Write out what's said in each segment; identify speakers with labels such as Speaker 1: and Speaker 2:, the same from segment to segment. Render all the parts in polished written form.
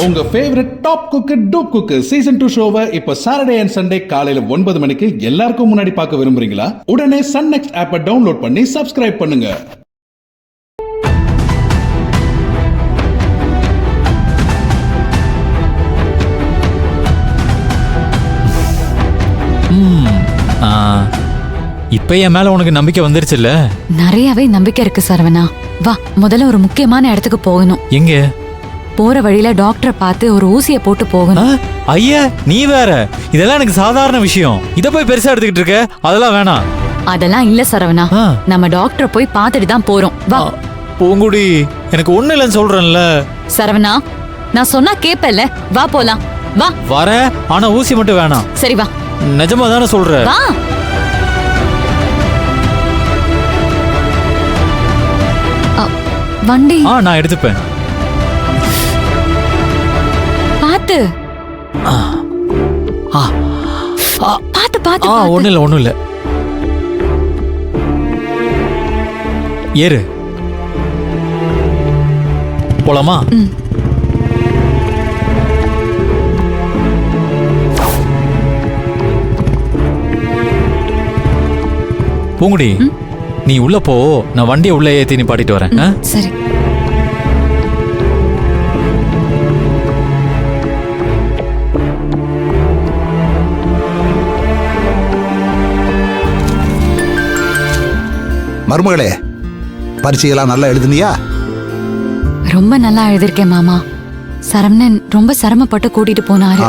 Speaker 1: உங்க favourite top cook dupe cook season 2 ஷோவை இப்ப சாட்டர்டே அண்ட் சண்டே காலையில 9 மணிக்கு எல்லாருக்கும் முன்னாடி பார்க்க விரும்புறீங்களா? உடனே சன் நெக்ஸ்ட் ஆப்பை டவுன்லோட் பண்ணி சப்ஸ்கிரைப் பண்ணுங்க.
Speaker 2: இப்ப என் மேல உனக்கு நம்பிக்கை வந்துருச்சுல்ல?
Speaker 3: நிறையவே நம்பிக்கை இருக்கு சரவணா. வா, முதல்ல ஒரு முக்கியமான இடத்துக்கு போகணும்.
Speaker 2: எங்க?
Speaker 3: போற வழியில டாக்டரை பார்த்து ஒரு ஊசியை போட்டு போகணும்.
Speaker 2: ஐயா, நீ வேற, இதெல்லாம் எனக்கு சாதாரண விஷயம். இத போய் பெருசா எடுத்துக்கிட்டு இருக்க? அதெல்லாம் வேணாம்.
Speaker 3: அதெல்லாம் இல்ல சரவணா, நம்ம டாக்டரை போய் பார்த்துட்டு தான் போறோம். வா.
Speaker 2: பூங்குடி, எனக்கு ஒண்ணு இல்லைன்னு சொல்றேன்ல.
Speaker 3: சரவணா, நான் சொன்னா கேப்பல்ல. வா போலாம். வா.
Speaker 2: வர, ஆனா ஊசி மட்டும் வேணாம்.
Speaker 3: சரி வா.
Speaker 2: நிஜமா தானே சொல்ற?
Speaker 3: வா. வண்டி
Speaker 2: நான் எடுத்துப்பேன்.
Speaker 3: பாத்து பாத்து பாத்து.
Speaker 2: ஒண்ணு இல்ல. ஏறு. போலாமா? பூங்குடி, நீ உள்ள போ, நான் வண்டியை உள்ள ஏத்தி நீ பாட்டிட்டு வரேன்.
Speaker 3: சரி.
Speaker 4: மருமகளே, பரீட்சையெல்லாம் நல்லா எழுதுனியா?
Speaker 3: ரொம்ப நல்லா எழுதிருக்கேன் மாமா. சரவணன் ரொம்ப சிரமப்பட்டு கூட்டிட்டு போனாரு.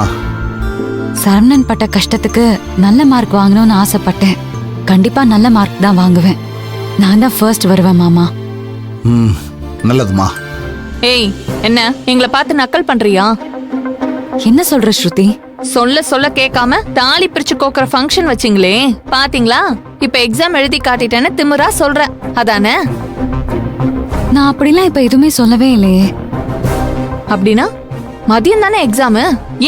Speaker 3: சரவணன் பட்ட கஷ்டத்துக்கு நல்ல மார்க் வாங்கணும்னு ஆசைப்பட்டேன். கண்டிப்பா நல்ல மார்க் தான் வாங்குவேன். நான் தான் ஃபர்ஸ்ட் வருவேன் மாமா.
Speaker 4: நல்லதுமா.
Speaker 5: ஏய், என்ன எங்களை பார்த்து நக்கல் பண்றியா?
Speaker 3: என்ன சொல்ற ஸ்ருதி?
Speaker 5: சொல்ல சொல்ல கேட்காம தாலி பிரிச்சு கோக்குற ஃபங்க்ஷன் வச்சிங்களே, பாத்தீங்களா? இப்ப எக்ஸாம் எழுதி காட்டிட்டேன்னு திமிரா சொல்ற, அதானே?
Speaker 3: நான் அப்படிலாம் இப்ப எதுவுமே சொல்லவே இல்லையே.
Speaker 5: அப்படின்னா மதியம் தானே எக்ஸாம்,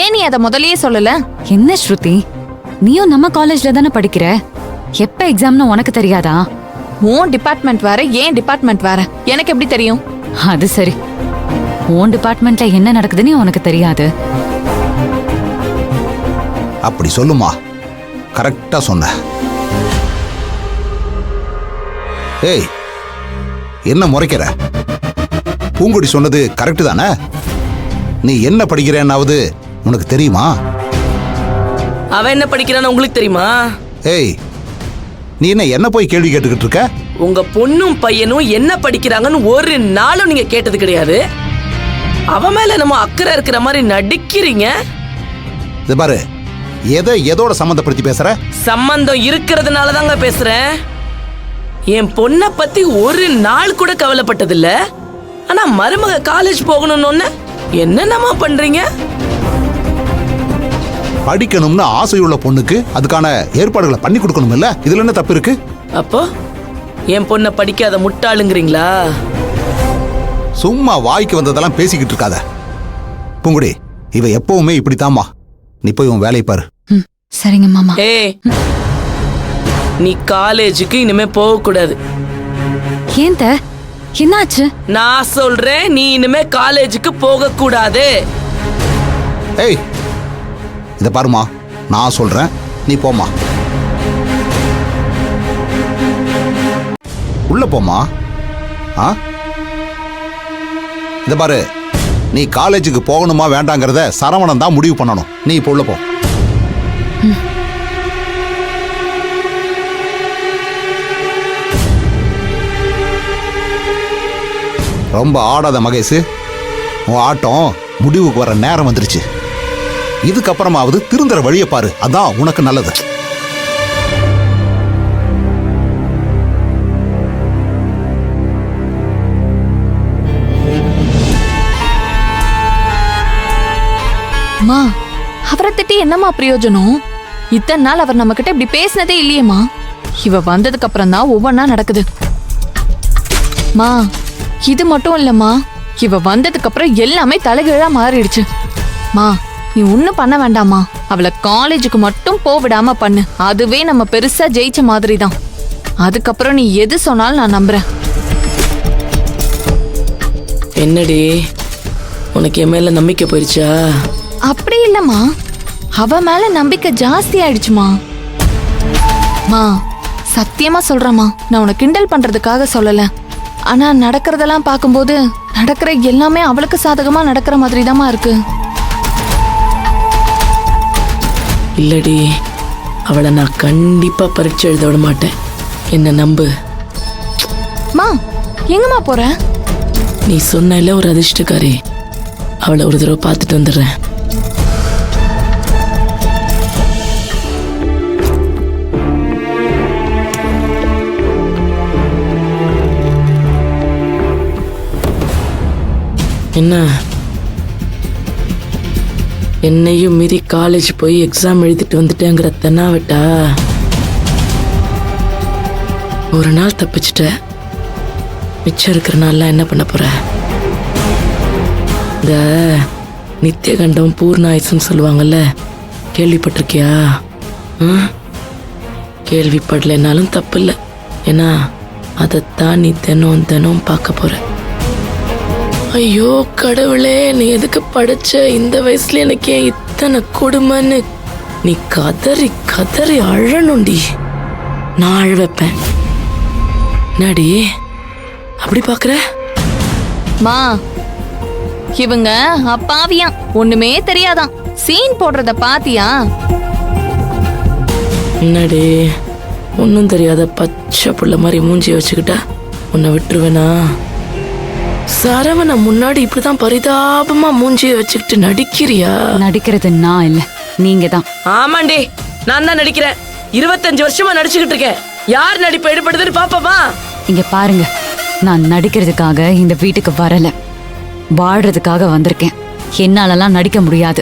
Speaker 5: ஏன் நீ அத முதல்லயே சொல்லல?
Speaker 3: என்ன ஸ்ருதி, நீயும் நம்ம காலேஜ்ல தானே படிக்கிற. எப்ப எக்ஸாம்னு உனக்கு தெரியாதா?
Speaker 5: உன் டிபார்ட்மெண்ட் வேற, ஏன் டிபார்ட்மெண்ட் வேற, எனக்கு எப்படி தெரியும்?
Speaker 3: அது சரி, உன் டிபார்ட்மெண்ட்ல என்ன நடக்குதுன்னு உனக்கு தெரியாது.
Speaker 4: அப்படி சொல்லுமா, கரெக்டா சொன்ன. ஏய், என்ன முறைக்கிற? பூங்குடி சொன்னது கரெக்ட் தானே? நீ என்ன படிக்கிறேன்னாவது உனக்கு தெரியுமா?
Speaker 6: அவன் என்ன படிக்கிறான்னு உங்களுக்கு தெரியுமா?
Speaker 4: ஏய், நீ என்ன போய் கேள்வி கேட்டுக்கிட்டு இருக்க?
Speaker 6: உங்க பொண்ணும் பையனும் என்ன படிக்கிறாங்கன்னு ஒரு நாளும் நீங்க கேட்டது கிடையாது. அவன் மேல நம்ம அக்கறை இருக்கிற மாதிரி நடிக்கிறீங்க.
Speaker 4: இது பாரு, எதோட சம்பந்தப்படுத்தி பேசுற?
Speaker 6: சம்பந்தம் இருக்கிறதுனால தாங்க பேசுறேன். என் பொண்ணை பத்தி ஒரு நாள் கூட கவலைப்பட்டதில்ல. ஆனா மருமக காலேஜ் போகணும்னு என்னென்னமா பண்றீங்க?
Speaker 4: படிக்கணும்னு ஆசையுள்ள பொண்ணுக்கு அதுக்கான ஏற்பாடுகளை பண்ணி கொடுக்கணும் இல்ல? இதுல என்ன தப்பு இருக்கு?
Speaker 6: அப்போ என் பொண்ணை படிக்காத முட்டாளுங்கிறீங்களா?
Speaker 4: சும்மா வாய்க்கு வந்ததெல்லாம் பேசிக்கிட்டு இருக்காத பூங்குடி. இவ எப்பவுமே இப்படித்தாமா. நீ போய் உன் வேலையை பாரு.
Speaker 3: சரிங்க மாமா.
Speaker 6: ஏய், நீ காலேஜுக்கு இனிமே போக கூடாது.
Speaker 3: ஏன் த? என்னாச்சு?
Speaker 6: நான் சொல்றேன், நீ இனிமே காலேஜுக்கு போக கூடாது.
Speaker 4: ஏய், இத பாருமா, நான் சொல்றேன், நீ போமா. உள்ள போமா. இத பாரு, நீ காலேஜுக்கு போகணுமா வேண்டாங்கிறத சரவணன் தான் முடிவு பண்ணணும். நீ இப்போ உள்ள போ. ரொம்ப ஆடாத மகேஷ். உன் ஆட்டம் முடிவுக்கு வர நேரம் வந்துருச்சு. இதுக்கப்புறமாவது திருந்துற வழியை பாரு, அதான் உனக்கு நல்லது.
Speaker 5: அம்மா, அவரை திட்டி என்னம்மா பிரயோஜனம்? இத்தனை நாள் அவர் நம்ம கிட்ட இப்படி பேசினதே இல்லையேம்மா. இவ வந்ததுக்கு அப்புறம் தான் ஒவ்வொன்னா நடக்குது. மா, இது மட்டும் இல்லம்மா, இவ வந்ததுக்கு அப்புறம் எல்லாமே தலைகீழா மாறிடுச்சு. மா, நீ ஒன்னும் பண்ண வேண்டாமா. அவளை காலேஜுக்கு மட்டும் போவிடாம பண்ணு. அதுவே நம்ம பெருசா ஜெயிச்ச மாதிரி தான். அதுக்கப்புறம் நீ எது சொன்னாலும் நான் நம்புறேன்.
Speaker 6: என்னடி உனக்கு என் மேல நம்பிக்கை போயிருச்சா?
Speaker 5: அப்படி இல்லம்மா, அவ மேல நம்பிக்கை ஜாஸ்தி ஆயிடுச்சுமா. மா சத்தியமா சொல்றேம்மா, நான் உன்னை கிண்டல் பண்றதுக்காக சொல்லல. ஆனா நடக்கிறதெல்லாம் பார்க்கும்போது நடக்கிற எல்லாமே அவளுக்கு சாதகமா நடக்கிற மாதிரி தாம்மா இருக்கு.
Speaker 6: இல்லடி, அவளை நான் கண்டிப்பா பரீட்சை எழுத விட மாட்டேன். என்ன நம்பு.
Speaker 5: மா எங்கம்மா போற?
Speaker 6: நீ சொன்னல ஒரு அதிர்ஷ்டக்காரி, அவளை ஒரு தடவை பார்த்துட்டு வந்துடுறேன். என்ன, என்னையும் மீறி காலேஜ் போய் எக்ஸாம் எழுதிட்டு வந்துட்டேங்கிற தென்னாவட்டா? ஒரு நாள் தப்பிச்சிட்ட, மிச்சம் இருக்கிற நாள்லாம் என்ன பண்ண போற? இந்த நித்தியகண்டம் பூர்ணாயுசுன்னு சொல்லுவாங்கல்ல, கேள்விப்பட்டிருக்கியா? கேள்விப்படலைன்னாலும் தப்பு இல்லை, ஏன்னா அதைத்தான் நீ தினம் தினம் பார்க்க போற. ஐயோ கடவுளே, நீ எதுக்கு படிச்ச? இந்த வயசுல எனக்கு ஏன் இத்தனை கொடுமைன்னு நீ கதறி கதறி அழணுண்டி. நான் அழ வைப்பேன். என்னடி அப்படி பாக்குற?
Speaker 5: மா இவங்க அப்பாவியா, ஒண்ணுமே தெரியாதான். சீன் போடுறத பாத்தியா?
Speaker 6: என்னடி ஒன்னும் தெரியாத பச்சை புள்ள மாதிரி மூஞ்சிய வச்சுக்கிட்டா உன்னை விட்டுருவேனா? சரவண முன்னாடி இப்படிதான் பரிதாபமா மூஞ்சிய வச்சுக்கிட்டு நடிக்கிறியா?
Speaker 3: நடிக்கிறது நான் இல்ல, நீங்க தான்.
Speaker 6: ஆமாண்டி, நான் தான் நடிக்கிறேன். 25 வருஷமா நடிச்சுக்கிட்டு இருக்கேன். யார் நடிப்பு எடுப்படுதுன்னு பாப்பமா?
Speaker 3: இங்க பாருங்க, நான் நடிக்கிறதுக்காக இந்த வீட்டுக்கு வரல, வாழ்றதுக்காக வந்திருக்கேன். என்னாலலாம் நடிக்க முடியாது,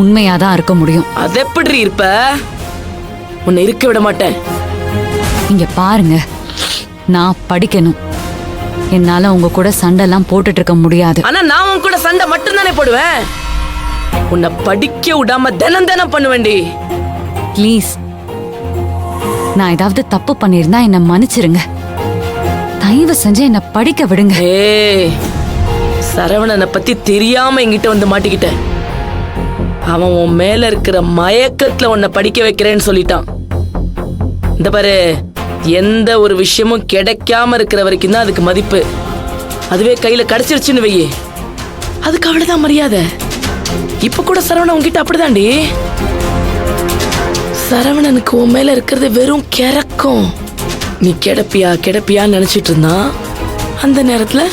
Speaker 3: உண்மையாதான் இருக்க முடியும்.
Speaker 6: அது எப்படி இருப்ப? உன்னை இருக்க விட மாட்டேன்.
Speaker 3: இங்க பாருங்க, நான் படிக்கணும். என்னால உங்க கூட சண்டைலாம் போட்டுட்டு இருக்க முடியாது.
Speaker 6: ஆனா நான் உன் கூட சண்டை மட்டும் தானே போடுவேன். உன்னை படிக்க விடாம தினம் தினம் பண்ணுவேண்டி.
Speaker 3: ப்ளீஸ், நான் ஏதாவது தப்பு பண்ணிருந்தா என்ன மன்னிச்சிருங்க. தயவு செஞ்சு என்ன படிக்க விடுங்க.
Speaker 6: ஏய், சரவணனை பத்தி தெரியாம என்கிட்ட வந்து மாட்டிக்கிட்ட. அவன் உன் மேல இருக்கிற மயக்கத்துல உன்னை படிக்க வைக்கிறேன்னு சொல்லிட்டான். இந்த பாரு, எந்த ஒரு விஷயமும் கிடைக்காம இருக்கிற வரைக்கும் தான் அதுக்கு மதிப்பு. அதுவே கையில கிடைச்சிருச்சுன்னு வையே, அதுக்கு அவ்வளவுதான் மரியாதை. இப்ப கூட சரவணன் உன்கிட்ட அப்படிதாண்டி. சரவணனுக்கு உன் மேல இருக்கிறது வெறும் கிறக்கம். நீ கிடப்பியான்னு நினைச்சிட்டு இருந்தான். அந்த நேரத்துல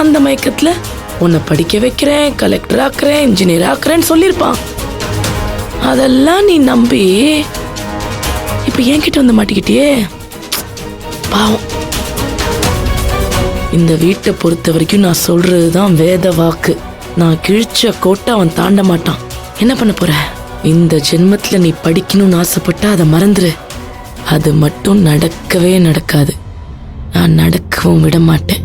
Speaker 6: அந்த மயக்கத்துல உன்னை படிக்க வைக்கிறேன், கலெக்டர் ஆக்குறேன், இன்ஜினியர் ஆக்குறேன்னு சொல்லியிருப்பான். அதெல்லாம் நீ நம்பி இப்ப என்கிட்ட வந்து மாட்டிக்கிட்டியே, பாவம். இந்த வீட்டை பொறுத்த வரைக்கும் நான் சொல்றதுதான் வேத வாக்கு. நான் கிழிச்ச கோட்டை அவன் தாண்ட மாட்டான். என்ன பண்ண போற? இந்த ஜென்மத்துல நீ படிக்கணும்னு ஆசைப்பட்டா அதை மறந்துரு. அது மட்டும் நடக்கவே நடக்காது. நான் நடக்கவும் விட மாட்டேன்.